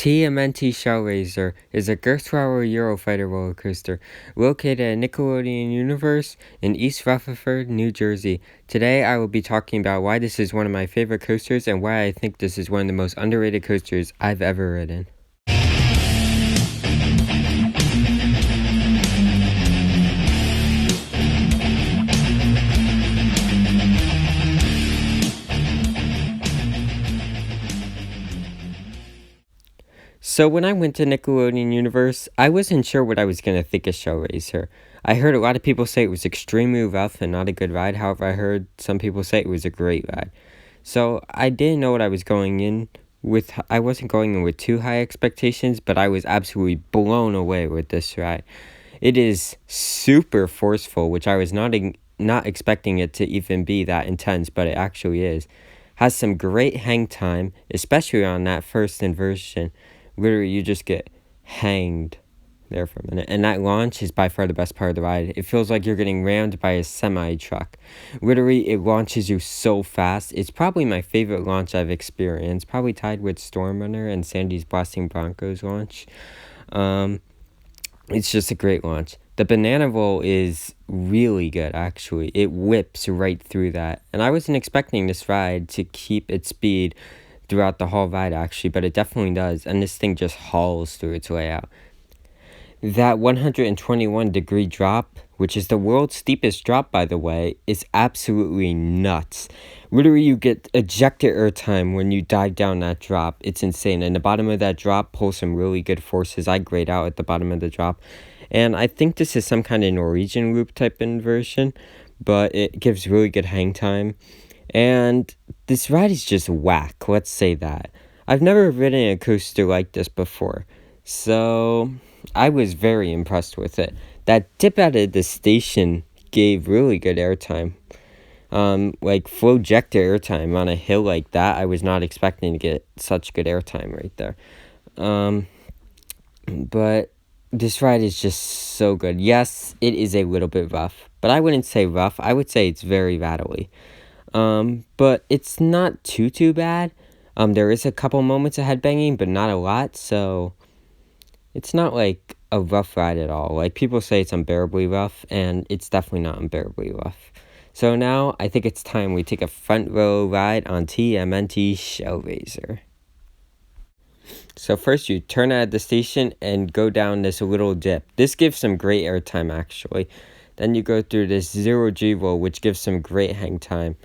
TMNT Shellraiser is a Gertrude Eurofighter roller coaster located at Nickelodeon Universe in East Rutherford, New Jersey. Today I will be talking about why this is one of my favorite coasters and why I think this is one of the most underrated coasters I've ever ridden. So when I went to Nickelodeon Universe, I wasn't sure what I was going to think of Shellraiser. I heard a lot of people say it was extremely rough and not a good ride. However, I heard some people say it was a great ride. So I didn't know what I was going in with. I wasn't going in with too high expectations, but I was absolutely blown away with this ride. It is super forceful, which I was not expecting it to even be that intense, but it actually is. Has some great hang time, especially on that first inversion. Literally, you just get hanged there for a minute. And that launch is by far the best part of the ride. It feels like you're getting rammed by a semi-truck. Literally, it launches you so fast. It's probably my favorite launch I've experienced. Probably tied with Storm Runner and Sandy's Blasting Broncos launch. It's just a great launch. The banana roll is really good, actually. It whips right through that. And I wasn't expecting this ride to keep its speed throughout the whole ride, actually, but it definitely does. And this thing just hauls through its way out. That 121-degree drop, which is the world's steepest drop, by the way, is absolutely nuts. Literally, you get ejector airtime when you dive down that drop. It's insane. And the bottom of that drop pulls some really good forces. I grayed out at the bottom of the drop. And I think this is some kind of Norwegian loop type inversion, but it gives really good hang time. And this ride is just whack, let's say that. I've never ridden a coaster like this before, so I was very impressed with it. That dip out of the station gave really good airtime. Like flowjector airtime on a hill like that, I was not expecting to get such good airtime right there. But this ride is just so good. Yes, it is a little bit rough, but I wouldn't say rough. I would say it's very rattly. But it's not too bad. There is a couple moments of headbanging, but not a lot, so it's not like a rough ride at all. Like, people say it's unbearably rough, and it's definitely not unbearably rough. So now, I think it's time we take a front row ride on TMNT Shellraiser. So first, you turn out of the station and go down this little dip. This gives some great airtime, actually. Then you go through this 0G roll, which gives some great hang time.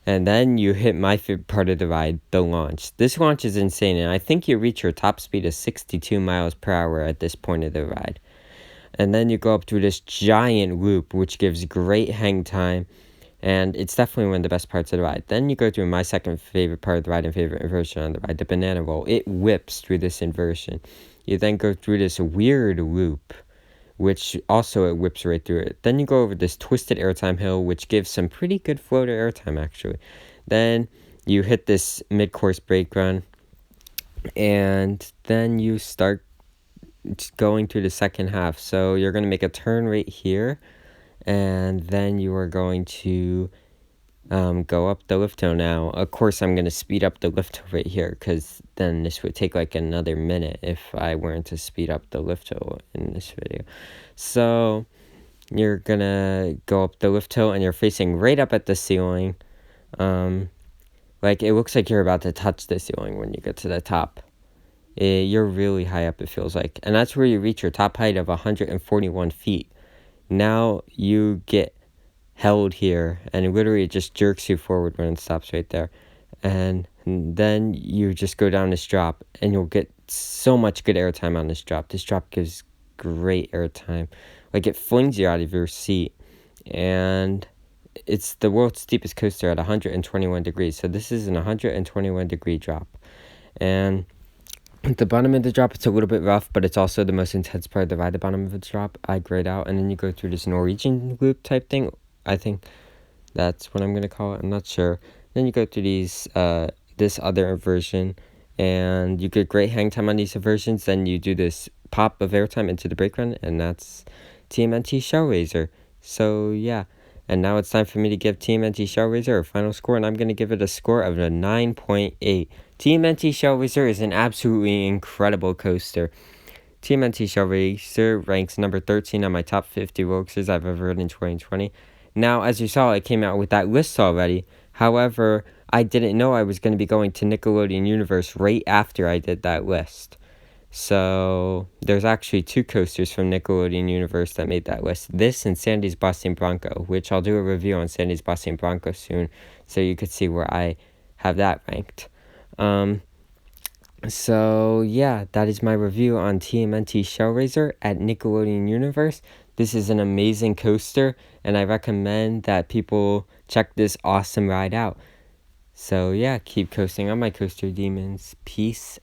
And then you hit my favorite part of the ride, the launch. This launch is insane, and I think you reach your top speed of 62 miles per hour at this point of the ride. And then you go up through this giant loop, which gives great hang time, and it's definitely one of the best parts of the ride. Then you go through my second favorite part of the ride and favorite inversion on the ride, the banana roll. It whips through this inversion. You then go through this weird loop, which also it whips right through it. Then you go over this twisted airtime hill, which gives some pretty good floater airtime, actually. Then you hit this mid-course brake run, and then you start going through the second half. So you're going to make a turn right here, and then you are going to go up the lift hill now. Of course, I'm going to speed up the lift hill right here, because then this would take like another minute if I weren't to speed up the lift hill in this video. So you're going to go up the lift hill, and you're facing right up at the ceiling. Like, it looks like you're about to touch the ceiling when you get to the top. You're really high up, it feels like. And that's where you reach your top height of 141 feet. Now you get held here, and literally it just jerks you forward when it stops right there. And then you just go down this drop, and you'll get so much good airtime on this drop. This drop gives great airtime. Like, it flings you out of your seat, and it's the world's steepest coaster at 121 degrees. So this is an 121 degree drop. And at the bottom of the drop, it's a little bit rough, but it's also the most intense part of the ride. The bottom of the drop, I grayed out, and then you go through this Norwegian loop type thing. I think that's what I'm going to call it. I'm not sure. Then you go through these, this other inversion, and you get great hang time on these inversions. Then you do this pop of airtime into the brake run, and that's TMNT Shellraiser. So, yeah. And now it's time for me to give TMNT Shellraiser a final score, and I'm going to give it a score of a 9.8. TMNT Shellraiser is an absolutely incredible coaster. TMNT Shellraiser ranks number 13 on my top 50 roller coasters I've ever ridden in 2020. Now, as you saw, it came out with that list already. However, I didn't know I was going to be going to Nickelodeon Universe right after I did that list. So, there's actually 2 coasters from Nickelodeon Universe that made that list. This and Sandy's Boston Bronco, which I'll do a review on Sandy's Boston Bronco soon, so you could see where I have that ranked. So, yeah, that is my review on TMNT Shellraiser at Nickelodeon Universe. This is an amazing coaster, and I recommend that people check this awesome ride out. So, yeah, keep coasting on my coaster demons. Peace